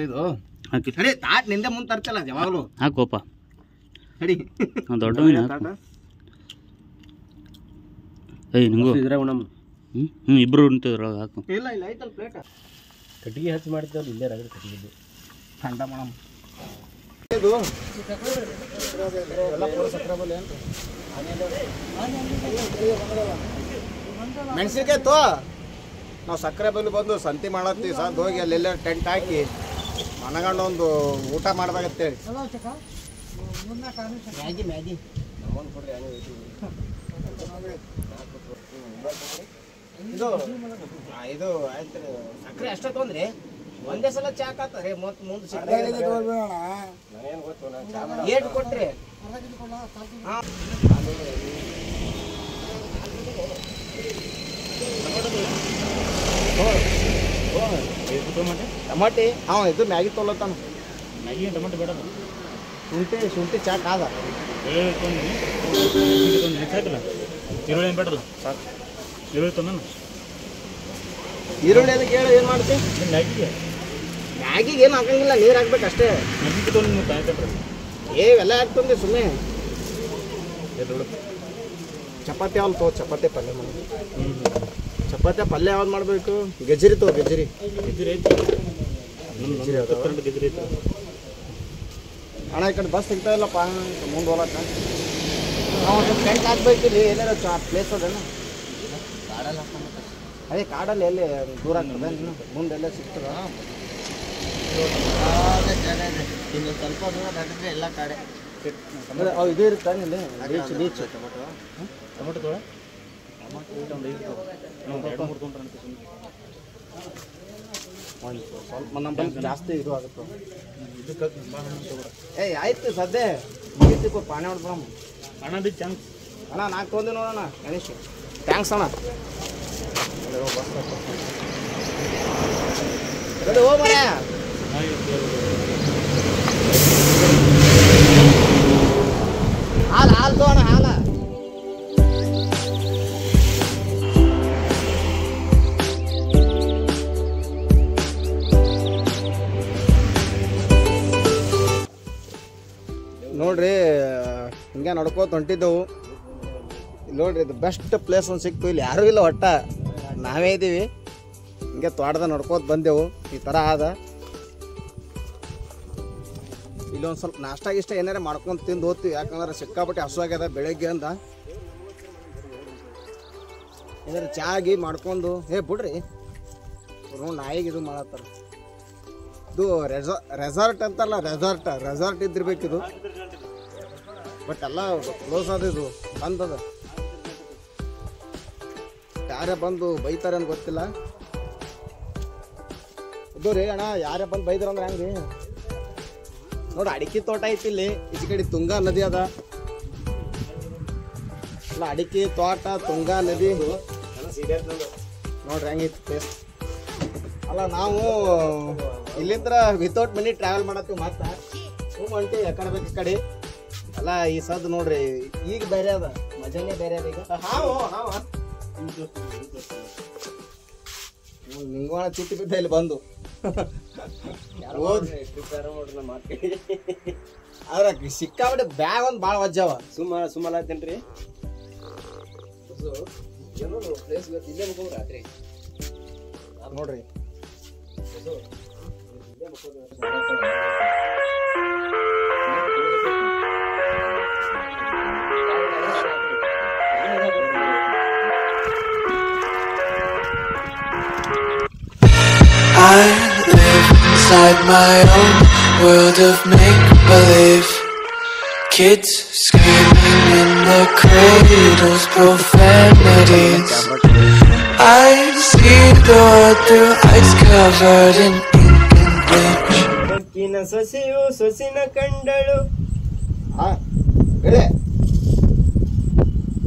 ಇದು ಅಡಿ ತಾಟ್ ನಿಂದೆ ಮುಂದೆ ತರ್ತಲ್ಲ ಯಾವಾಗಲೂ ಹಾಕೋಪ ಅಡಿ ದೊಡ್ಡ ಮೀನು ಏಯ್ ನಿಂಗು ಇದ್ರೆ ಉಣಮ್ ಇಬ್ರು ಉಂಟಿದ್ರೊಳಗೆ ಹಾಕು ಇಲ್ಲ ಇಲ್ಲ ಐತಲ್ಲ ಪ್ಲೇಟ್ ಕಟ್ಟಿಗೆ ಹಚ್ಚಿ ಮಾಡಿದ್ದವ್ರು ಇಲ್ಲೇ ರಗಡೆ ಕಟ್ಟಿಗೆ ಥಂಡ ಮಾಡಮ್ ಇದು ಎಲ್ಲ ಪೂರ ಸಕ್ಕರೆ ಬಲ್ಲಿ ಮೆಣಸಿನ್ಕಾಯಿ ತೋ ನಾವು ಸಕ್ಕರೆ ಬಲ್ಲಿ ಬಂದು ಸಂತಿ ಮಾಡತ್ತೀವಿ ಸದ್ ಹೋಗಿ ಅಲ್ಲೆಲ್ಲ ಟೆಂಟ್ ಹಾಕಿ ಮನಗಂಡು ಒಂದು ಊಟ ಮಾಡ್ಬೇಕಂತೇಳಿ ಮ್ಯಾಗಿ ಮ್ಯಾಗಿ ಇದು ಇದು ಆಯ್ತು ಸಕ್ಕರೆ ಅಷ್ಟೇ ತೊಂದ್ರಿ ಒಂದೇ ಸಲ ಚಾಕ್ ಆತಾರೆ ಮುಂದೆ ಏಟು ಕೊಟ್ರಿ ಟಮಾಟಿ ಹಾಂ ಇದು ಮ್ಯಾಗಿ ತೊಗೊಳತ್ತಾನ ಮ್ಯಾಗಿ ಟೊಮೆಟೊ ಬೇಡ ಶುಂಠಿ ಚಾಕ್ ಆದ ಈರುಳ್ಳಿ ಏನು ಬೇಡಲ್ಲ ಸಾಕು ಈರುಳ್ಳಿ ತಂದನು ಈರುಳ್ಳಿ ಅದಕ್ಕೆ ಹೇಳಿ ಏನು ಮಾಡ್ತಿ ಮ್ಯಾಗಿಗೆ ಮ್ಯಾಗಿಗೆ ಏನು ಹಾಕಂಗಿಲ್ಲ ನೀರು ಹಾಕ್ಬೇಕು ಅಷ್ಟೇ ಮ್ಯಾಗಿಗೆ ತೊಗೊಂಡು ಎಲ್ಲ ಹಾಕ್ತಂದೆ ಸುಮ್ಮನೆ ಚಪಾತಿ ಯಾವ್ದು ತಗೋ ಚಪಾತಿ ಪಲ್ಯ ಮಾಡಿ ಚಪಾತಿ ಪಲ್ಯ ಯಾವ್ದು ಮಾಡಬೇಕು ಗಜರಿ ತಗೋ ಗಜರಿ ಗೆಜ್ಜರಿ ಐತಿ ಗೆಜ್ಜರಿ ಐತಿ ಅಣ್ಣ ಈ ಕಡೆ ಬಸ್ ಸಿಗ್ತಾ ಇಲ್ಲಪ್ಪ ಮುಂದೆ ಹೋಗಕ್ಕ ನಾವು ಒಂದು ಟೆಂಟ್ ಹಾಕ್ಬೇಕಿಲ್ಲಿ ಏನಾರ ಪ್ಲೇಸ್ ಅದೇನ ಅದೇ ಕಾಡಲ್ಲಿ ಎಲ್ಲಿ ದೂರ ಆಗ್ತದೆ ನೀನು ಮುಂದೆಲ್ಲ ಸಿಗ್ತದ ಸ್ವಲ್ಪ ದೂರ ದಾಟಿದ್ರೆ ಎಲ್ಲ ಕಾಡೆ ಇದು ಇರುತ್ತೆ ಇಲ್ಲಿ ಬೀಚ್ ಬೀಚ್ ಟೊಮೆಟೊ ತೊಳೆ ಒಂದು ಸ್ವಲ್ಪ ನಮ್ಮ ಜಾಸ್ತಿ ಇದು ಆಗುತ್ತೆ ಏಯ್ ಆಯ್ತು ಸದ್ಯ ಮುಗಿತಿಕೋ ಪಾಣಿ ಹೊಡ್ಬಿಡಮ್ಮ ಅಣ್ಣ ಬಿ ಚಾನ್ಸ್ ಅಣ್ಣ ನಾಲ್ಕು ತೊಂದೆ ನೋಡೋಣ ಗಣೇಶ್ ಥ್ಯಾಂಕ್ಸ್ ಅಣ್ಣ ರೆಡಿ ಹೋ ಮರ ಹಾಲು ಹಾಲು ತಗೋಣ ಹಾಲ ನೋಡ್ರಿ ಹಿಂಗೆ ನಡ್ಕೋತ ಹೊಂಟಿದ್ದೆವು ನೋಡ್ರಿ ಇದು ಬೆಸ್ಟ್ ಪ್ಲೇಸ್ ಒಂದು ಸಿಕ್ತು ಇಲ್ಲಿ ಯಾರೂ ಇಲ್ಲ ಒಟ್ಟ ನಾವೇ ಇದ್ದೀವಿ ಹಿಂಗೆ ತೋಟದ ನಡ್ಕೋತ ಬಂದೆವು ಈ ಥರ ಆದ ಇಲ್ಲಿ ಒಂದು ಸ್ವಲ್ಪ ನಾಷ್ಟ ಗಿಷ್ಟ ಏನಾರ ಮಾಡ್ಕೊಂಡು ತಿಂದು ಹೋಗ್ತೀವಿ ಯಾಕಂದ್ರೆ ಸಿಕ್ಕಾಪಟ್ಟೆ ಹಸು ಆಗ್ಯದ ಬೆಳಗ್ಗೆ ಅಂತ ಏನಾರ ಚಾಗಿ ಮಾಡ್ಕೊಂಡು ಬಿಡ್ರಿ ನೋಡಿ ನಾಯಿಗೆ ಇದು ಮಾಡತ್ತಾರ ಇದು ರೆಸಾರ್ಟ್ ಅಂತಲ್ಲ ರೆಸಾರ್ಟ್ ಇದ್ದಿರ್ಬೇಕಿದು ಬಟ್ ಎಲ್ಲ ಕ್ಲೋಸ್ ಅದ ಇದು ಬಂದದ ಯಾರೇ ಬಂದು ಬೈತಾರೆ ಅಂತ ಗೊತ್ತಿಲ್ಲ ಇದು ರೀ ಅಣ್ಣ ಯಾರೇ ಬಂದು ಬೈದ್ರ ಅಂದ್ರೆ ಹೆಂಗ್ರಿ ನೋಡಿ ಅಡಿಕೆ ತೋಟ ಐತಿ ಇಲ್ಲಿ ಈಚೆ ಕಡೆ ತುಂಗಾ ನದಿ ಅದ ಅಲ್ಲ ಅಡಿಕೆ ತೋಟ ತುಂಗಾ ನದಿ ನೋಡ್ರಿ ಹೆಂಗೈತಿ ಪ್ಲೇಸ್ ಅಲ್ಲ ನಾವು ಇಲ್ಲಿಂದ ವಿತೌಟ್ ಮನಿ ಟ್ರಾವೆಲ್ ಮಾಡತ್ತೀವಿ ಮತ್ತೆ ಹೊಂಟಿ ಯಾಕಡೆ ಬೇಕು ಈ ಕಡೆ ಅಲ್ಲ ಈ ಸದ್ ನೋಡ್ರಿ ಈಗ ಬೇರೆ ಅದ ಮಜಾನೇ ಬೇರೆ ಅದ ಈಗ ನಿಂಗೋಣ ಚಿಟ್ಟಿ ಬಿದ್ದ ಇಲ್ಲಿ ಬಂದು ಆದ್ರ ಸಿಕ್ಕಾಬಿಟ್ಟು ಬ್ಯಾಗ್ ಒಂದು ಭಾಳ ವಜ್ಜವ ಸುಮ್ಮಲ ಆಯ್ತೇನ್ರಿ ಪ್ಲೇಸ್ ಇಲ್ಲೇ ಮುಖ ರಾತ್ರಿ ನೋಡ್ರಿ I live inside my own world of make-believe. Kids screaming in the cradles, profanities. I see the world through ice covered in ink and bleach. ಬಕ್ಕಿನ ಸೊಸೆಯು ಸೊಸಿನ ಕಂಡಳು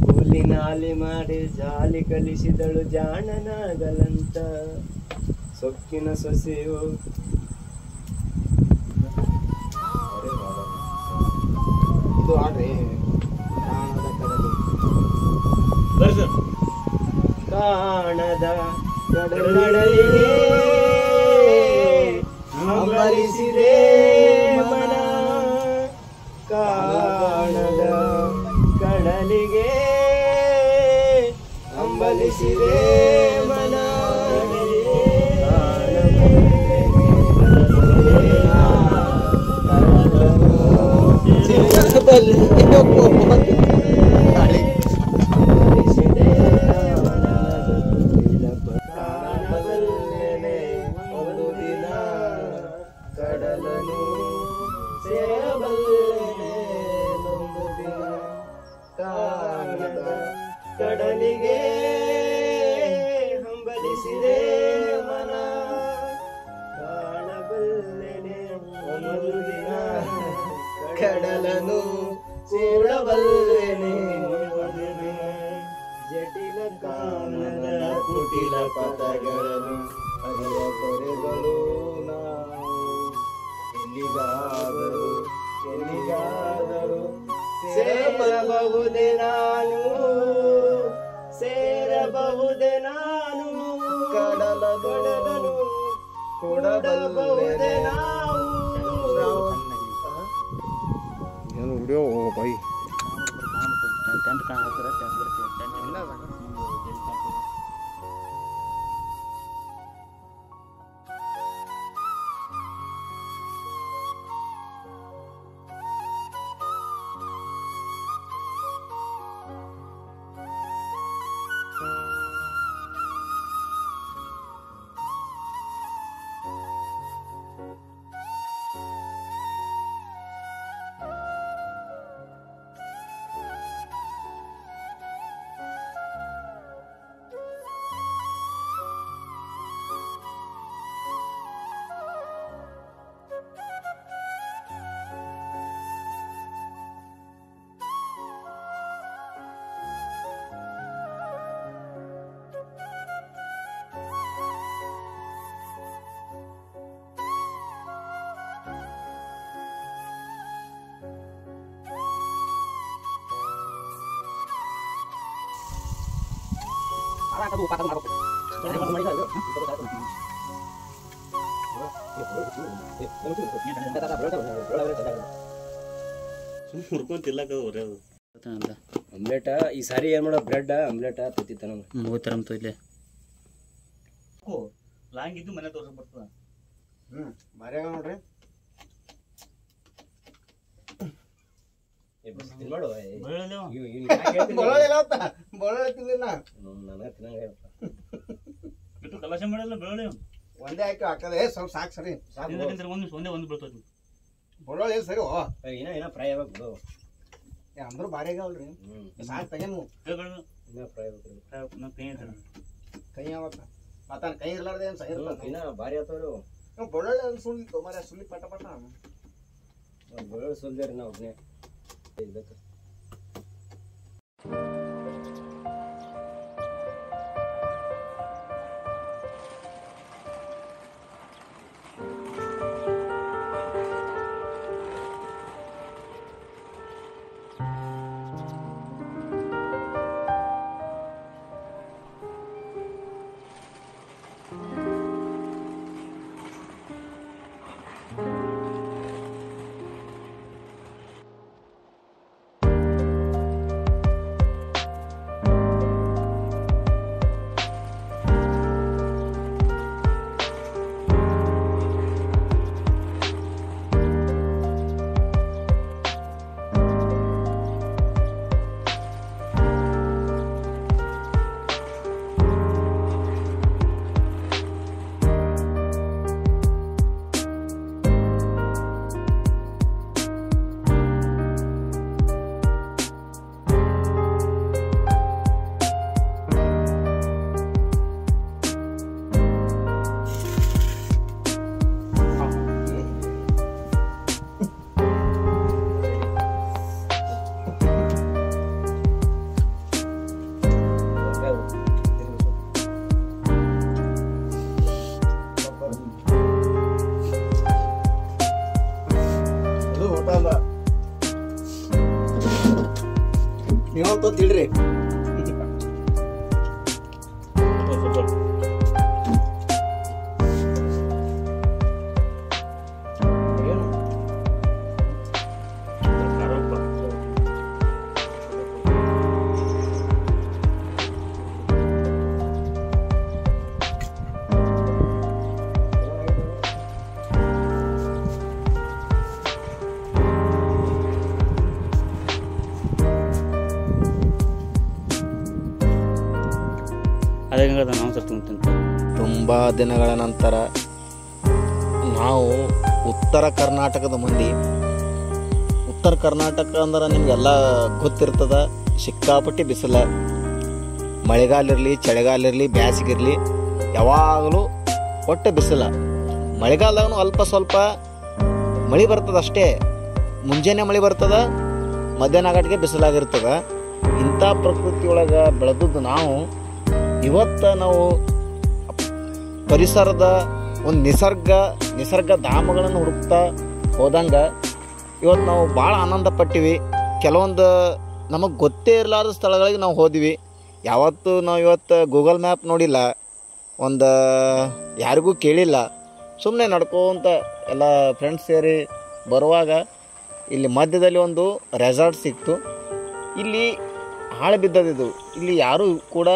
ಕೂಲಿನ ಆಲಿ ಮಾಡಿ ಜಾಲಿ ಕಲಿಸಿದಳು ಜಾಣನಾಗಲಂತ ಸೊಕ್ಕಿನ ಸೊಸೆಯು ಇದು ಆಡ್ರಿ ಕಾಣದ ಕಡಲು ಕಾಣದ ಕಡಲಿಗೆ ಅಂಬಲಿಸಿ ಹಂಬಲಿಸಿದೆ ಮನ ಕಾಣಬಲ್ಲೆನೆ ಒಂದು ದಿನ ಕಡಲನು ಸೇರಬಲ್ಲೆನೆ ಒಂದು ದಿನ ಕಾಣದ ಕಡಲಿಗೆ ಹಂಬಲಿಸಿದೆ ಮನ ಕಾಣಬಲ್ಲೆನೆ ಒಂದು ದಿನ ಕಡಲನು ಸೇರಬಲ್ಲೆನೆ ಒಂದು ದಿನ ಜಟಿಲ ಕಾನದ ಕುಟಿಲ ಪದಗಳನ್ನು ಹರಿಯ ತೊರೆಗಳು ನಾವು ಎಲ್ಲಿಗಾದರೂ ಸೇರಬಹುದೇ ನಾನು ಕಡಲನು ಕೊಡಬಹುದೇ ನಾವು ಏನು ವಿಡಿಯೋ ಬೈ ಟೆಂಟ್ ಕಾಣ ಹಾಕಿದ್ರೆ ಟೆಂಟ್ ಬರ್ತೀವಿ ಟೆಂಟ್ ಇಲ್ಲ ಹುರ್ಕೊಂತಿಲ್ಲ ಅಂತ ಆಮ್ಲೆಟ್ ಈ ಸಾರಿ ಏನ್ ಮಾಡೋ ಬ್ರೆಡ್ ಆಮ್ಲೆಟ್ ತತ್ತಿತ್ತಾನ ಹೋಗ್ತಾರಂತ ಇಲ್ಲೇ ಲಾಂಗ್ ಇದ್ದು ಮನೆ ತೋರ್ಸಕ್ ಬರ್ತದ ಮರ್ಯಾಗ ನೋಡ್ರಿ ಮಾಡು ಬಳ್ಳೊಳ್ಳಿ ತಿಂದಿಲ್ಲ ನನಗ ತಿನ್ನಂಗ ಕಲಾಶ ಮಾಡಲ್ಲ ಬೆಳ್ಳುಳ್ಳಿ ಒಂದೇ ಹಾಕಿ ಹಾಕದೆ ಸ್ವಲ್ಪ ಸಾಕು ಸರಿ ಒಂದು ಬರ್ತದೆ ಬಳ್ಳೊಳ್ಳಿ ಸರಿ ಏನ ಫ್ರೈ ಆಗ್ಬೇಕು ಅಂದ್ರು ಭಾರಿ ಆಗಲ್ರಿ ಸಾಕು ತೆಗೆನು ಫ್ರೈ ಕೈ ಯಾವತ್ತ ಮತ್ತ ಕೈ ಇರ್ಲಾರ್ದೆ ಏನ್ ಸರಿ ಇನ್ನ ಭಾರಿ ಆತವ್ರು ಬಳ್ಳೊಳ್ಳಿ ಅದು ಸುಳ್ಳಿ ಮರ ಸುಳ್ಳಿ ಪಟ ಪಟ ಬಳ್ಳೊಳ್ಳಿ ಸುಲ್ದೇರಿ ನಾ ಒಬ್ನೇ ಇದಕ್ಕೆ ನೀವಂತೂ ತಿಳ್ರಿ ಆಗದ ನಾವು ಸರ್ ತಿಂತ ತುಂಬ ದಿನಗಳ ನಂತರ ನಾವು ಉತ್ತರ ಕರ್ನಾಟಕದ ಮಂದಿ. ಉತ್ತರ ಕರ್ನಾಟಕ ಅಂದ್ರೆ ನಿಮಗೆಲ್ಲ ಗೊತ್ತಿರ್ತದ, ಸಿಕ್ಕಾಪಟ್ಟಿ ಬಿಸಿಲ. ಮಳೆಗಾಲ ಇರಲಿ, ಚಳಿಗಾಲ ಇರಲಿ, ಬ್ಯಾಸಿಗಿರಲಿ, ಯಾವಾಗಲೂ ಒಟ್ಟು ಬಿಸಿಲ. ಮಳೆಗಾಲದಾಗೂ ಅಲ್ಪ ಸ್ವಲ್ಪ ಮಳೆ ಬರ್ತದೆ ಅಷ್ಟೇ. ಮುಂಜಾನೆ ಮಳೆ ಬರ್ತದೆ, ಮಧ್ಯಾಹ್ನ ಆಗಟ್ಟಿಗೆ ಬಿಸಿಲಾಗಿರ್ತದೆ. ಇಂಥ ಪ್ರಕೃತಿಯೊಳಗೆ ಬೆಳೆದದ್ದು ನಾವು ಇವತ್ತು ನಾವು ಪರಿಸರದ ಒಂದು ನಿಸರ್ಗ ಧಾಮಗಳನ್ನು ಹುಡುಕ್ತಾ ಹೋದಂಗೆ ಇವತ್ತು ನಾವು ಭಾಳ ಆನಂದ ಪಟ್ಟಿವಿ. ಕೆಲವೊಂದು ನಮಗೆ ಗೊತ್ತೇ ಇರಲಾರ್ದ ಸ್ಥಳಗಳಿಗೆ ನಾವು ಹೋದ್ವಿ. ಯಾವತ್ತೂ ನಾವು ಇವತ್ತು ಗೂಗಲ್ ಮ್ಯಾಪ್ ನೋಡಿಲ್ಲ, ಒಂದು ಯಾರಿಗೂ ಕೇಳಿಲ್ಲ, ಸುಮ್ಮನೆ ನಡ್ಕೋಂತ ಎಲ್ಲ ಫ್ರೆಂಡ್ಸ್ ಸೇರಿ ಬರುವಾಗ ಇಲ್ಲಿ ಮಧ್ಯದಲ್ಲಿ ಒಂದು ರೆಸಾರ್ಟ್ ಸಿಕ್ತು. ಇಲ್ಲಿ ಹಾಳು ಬಿದ್ದದಿದು. ಇಲ್ಲಿ ಯಾರೂ ಕೂಡ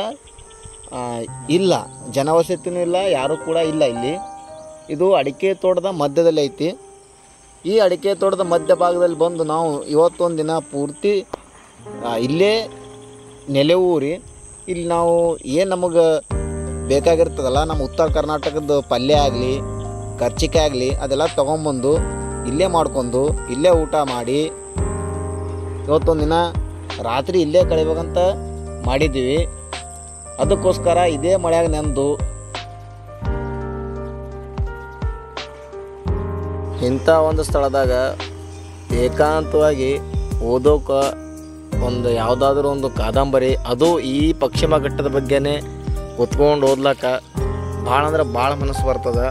ಇಲ್ಲ, ಜನವಸತಿನೂ ಇಲ್ಲ, ಯಾರೂ ಕೂಡ ಇಲ್ಲ. ಇಲ್ಲಿ ಇದು ಅಡಿಕೆ ತೋಟದ ಮಧ್ಯದಲ್ಲಿ ಐತಿ. ಈ ಅಡಿಕೆ ತೋಟದ ಮಧ್ಯಭಾಗದಲ್ಲಿ ಬಂದು ನಾವು ಇವತ್ತೊಂದು ದಿನ ಪೂರ್ತಿ ಇಲ್ಲೇ ನೆಲೆ ಊರಿ ಇಲ್ಲಿ ನಾವು ಏನು ನಮಗೆ ಬೇಕಾಗಿರ್ತದಲ್ಲ, ನಮ್ಮ ಉತ್ತರ ಕರ್ನಾಟಕದ ಪಲ್ಯ ಆಗಲಿ, ಕರ್ಚಿಕಾಯಿ ಆಗಲಿ, ಅದೆಲ್ಲ ತೊಗೊಂಬಂದು ಇಲ್ಲೇ ಮಾಡ್ಕೊಂಡು ಇಲ್ಲೇ ಊಟ ಮಾಡಿ ಇವತ್ತೊಂದು ದಿನ ರಾತ್ರಿ ಇಲ್ಲೇ ಕಳಿಬೇಕಂತ ಮಾಡಿದ್ದೀವಿ. ಅದಕ್ಕೋಸ್ಕರ ಇದೇ ಮಳೆಯಾಗ ನೆಂದು ಇಂಥ ಒಂದು ಸ್ಥಳದಾಗ ಏಕಾಂತವಾಗಿ ಓದೋಕೆ ಒಂದು ಯಾವುದಾದ್ರೂ ಒಂದು ಕಾದಂಬರಿ, ಅದು ಈ ಪಶ್ಚಿಮ ಘಟ್ಟದ ಬಗ್ಗೆನೇ ಕುತ್ಕೊಂಡು ಓದ್ಲಕ್ಕ ಭಾಳ ಅಂದ್ರೆ ಭಾಳ ಮನಸ್ಸು ಬರ್ತದೆ.